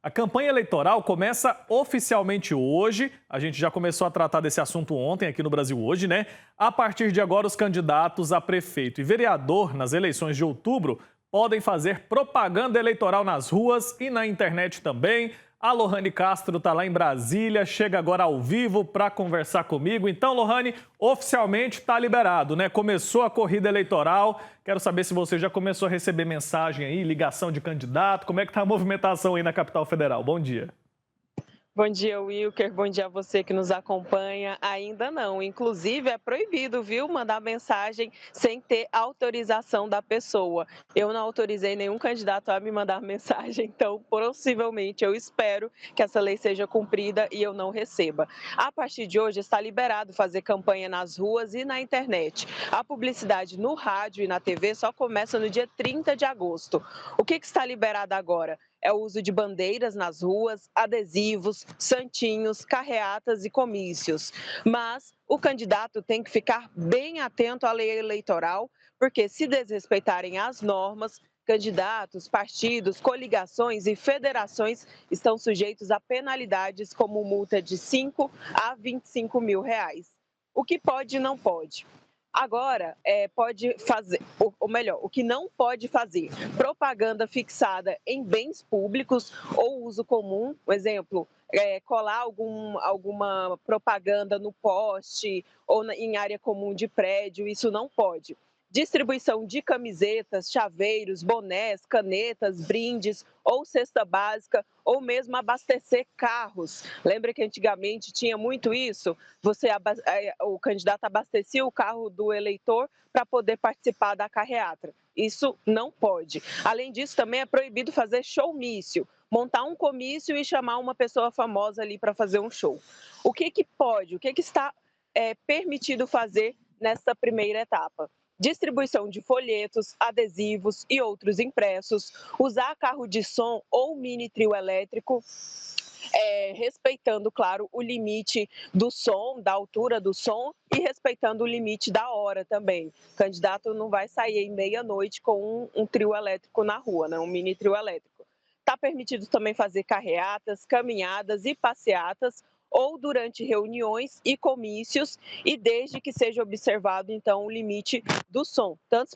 A campanha eleitoral começa oficialmente hoje. A gente já começou a tratar desse assunto ontem aqui no Brasil Hoje, né? A partir de agora, os candidatos a prefeito e vereador nas eleições de outubro podem fazer propaganda eleitoral nas ruas e na internet também. A Lohane Castro está lá em Brasília, chega agora ao vivo para conversar comigo. Então, Lohane, oficialmente está liberado, né? Começou a corrida eleitoral. Quero saber se você já começou a receber mensagem aí, ligação de candidato. Como é que está a movimentação aí na capital federal? Bom dia. Bom dia, Wilker. Bom dia a você que nos acompanha. Ainda não. Inclusive, é proibido, viu, mandar mensagem sem ter autorização da pessoa. Eu não autorizei nenhum candidato a me mandar mensagem, então, possivelmente, eu espero que essa lei seja cumprida e eu não receba. A partir de hoje, está liberado fazer campanha nas ruas e na internet. A publicidade no rádio e na TV só começa no dia 30 de agosto. O que está liberado agora? É o uso de bandeiras nas ruas, adesivos, santinhos, carreatas e comícios. Mas o candidato tem que ficar bem atento à lei eleitoral, porque se desrespeitarem as normas, candidatos, partidos, coligações e federações estão sujeitos a penalidades como multa de 5 a 25 mil reais. O que pode e não pode? Agora, pode fazer, ou melhor, o que não pode fazer, propaganda fixada em bens públicos ou uso comum, por exemplo, colar alguma propaganda no poste ou em área comum de prédio, isso não pode. Distribuição de camisetas, chaveiros, bonés, canetas, brindes ou cesta básica, ou mesmo abastecer carros. Lembra que antigamente tinha muito isso? O candidato abastecia o carro do eleitor para poder participar da carreata. Isso não pode. Além disso, também é proibido fazer showmício, montar um comício e chamar uma pessoa famosa ali para fazer um show. O que pode? O que está permitido fazer nessa primeira etapa? Distribuição de folhetos, adesivos e outros impressos, usar carro de som ou mini trio elétrico, respeitando, claro, o limite do som, da altura do som e respeitando o limite da hora também. O candidato não vai sair em meia-noite com um trio elétrico na rua, né? Um mini trio elétrico. Está permitido também fazer carreatas, caminhadas e passeatas, ou durante reuniões e comícios, e desde que seja observado, então, o limite do som, tanto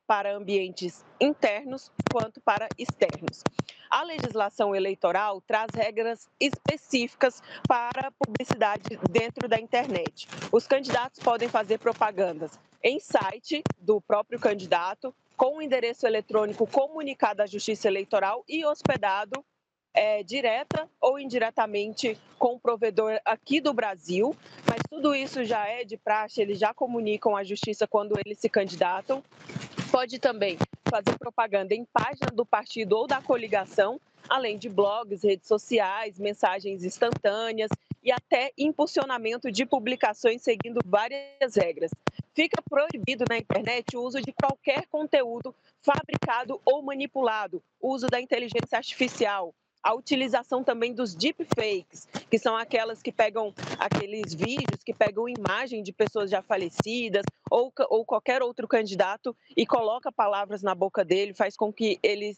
para ambientes internos quanto para externos. A legislação eleitoral traz regras específicas para publicidade dentro da internet. Os candidatos podem fazer propagandas em site do próprio candidato, com o endereço eletrônico comunicado à Justiça Eleitoral e hospedado direta ou indiretamente com o provedor aqui do Brasil, mas tudo isso já é de praxe, eles já comunicam à Justiça quando eles se candidatam. Pode também fazer propaganda em página do partido ou da coligação, além de blogs, redes sociais, mensagens instantâneas e até impulsionamento de publicações seguindo várias regras. Fica proibido na internet o uso de qualquer conteúdo fabricado ou manipulado, o uso da inteligência artificial, a utilização também dos deepfakes, que são aquelas que pegam aqueles vídeos que pegam imagem de pessoas já falecidas ou qualquer outro candidato e coloca palavras na boca dele, faz com que ele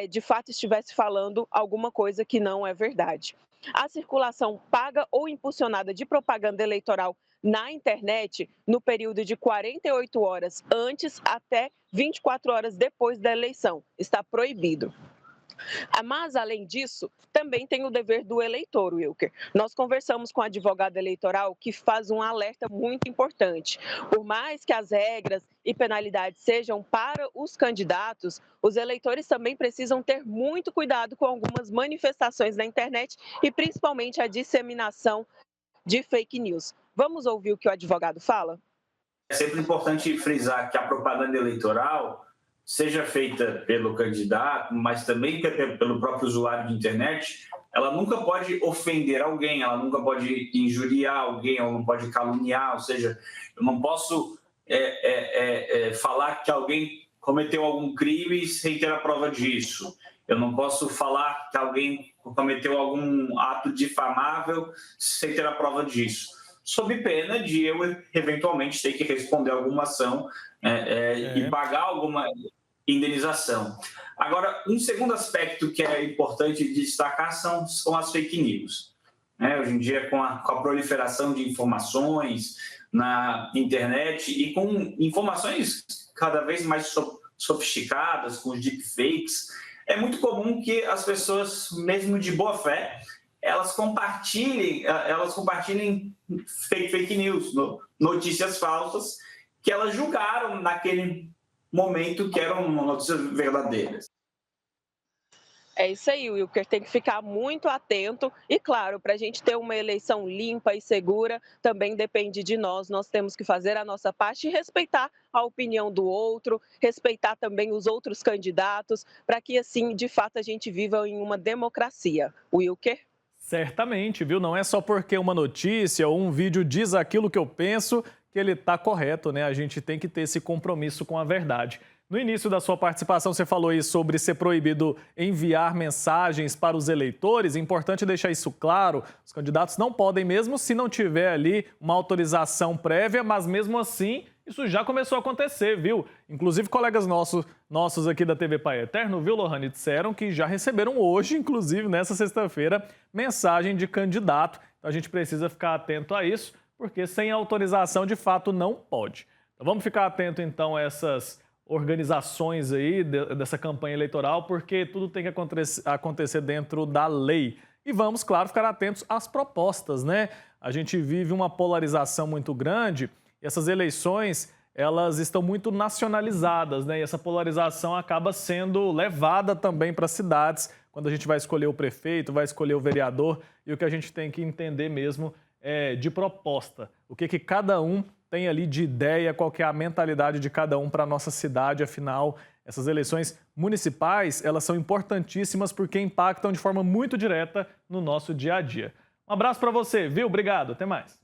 de fato estivesse falando alguma coisa que não é verdade. A circulação paga ou impulsionada de propaganda eleitoral na internet no período de 48 horas antes até 24 horas depois da eleição está proibido. Mas, além disso, também tem o dever do eleitor, Wilker. Nós conversamos com a advogada eleitoral que faz um alerta muito importante. Por mais que as regras e penalidades sejam para os candidatos, os eleitores também precisam ter muito cuidado com algumas manifestações na internet e principalmente a disseminação de fake news. Vamos ouvir o que o advogado fala? É sempre importante frisar que a propaganda eleitoral seja feita pelo candidato, mas também pelo próprio usuário de internet, ela nunca pode ofender alguém, ela nunca pode injuriar alguém, ela não pode caluniar, ou seja, eu não posso falar que alguém cometeu algum crime sem ter a prova disso. Eu não posso falar que alguém cometeu algum ato difamável sem ter a prova disso, sob pena de eu, eventualmente, ter que responder alguma ação e pagar alguma... indenização. Agora, um segundo aspecto que é importante destacar são as fake news. Hoje em dia, com a proliferação de informações na internet e com informações cada vez mais sofisticadas, com os deepfakes, é muito comum que as pessoas, mesmo de boa fé, elas compartilhem fake news, notícias falsas, que elas julgaram naquele momento que eram notícias verdadeiras. É isso aí, Wilker, tem que ficar muito atento e, claro, para a gente ter uma eleição limpa e segura, também depende de nós. Nós temos que fazer a nossa parte e respeitar a opinião do outro, respeitar também os outros candidatos, para que, assim, de fato, a gente viva em uma democracia. Wilker? Certamente, viu? Não é só porque uma notícia ou um vídeo diz aquilo que eu penso que ele está correto, né? A gente tem que ter esse compromisso com a verdade. No início da sua participação, você falou aí sobre ser proibido enviar mensagens para os eleitores. É importante deixar isso claro. Os candidatos não podem, mesmo se não tiver ali uma autorização prévia, mas mesmo assim, isso já começou a acontecer, viu? Inclusive, colegas nossos aqui da TV Pai Eterno, viu, Lohane, disseram que já receberam hoje, inclusive nessa sexta-feira, mensagem de candidato. Então a gente precisa ficar atento a isso, porque sem autorização, de fato, não pode. Então vamos ficar atento, então, a essas organizações aí dessa campanha eleitoral, porque tudo tem que acontecer dentro da lei. E vamos, claro, ficar atentos às propostas, né? A gente vive uma polarização muito grande e essas eleições, elas estão muito nacionalizadas, né? E essa polarização acaba sendo levada também para as cidades, quando a gente vai escolher o prefeito, vai escolher o vereador, e o que a gente tem que entender mesmo é de proposta. O que cada um tem ali de ideia, qual que é a mentalidade de cada um para a nossa cidade. Afinal, essas eleições municipais, elas são importantíssimas porque impactam de forma muito direta no nosso dia a dia. Um abraço para você, viu? Obrigado, até mais.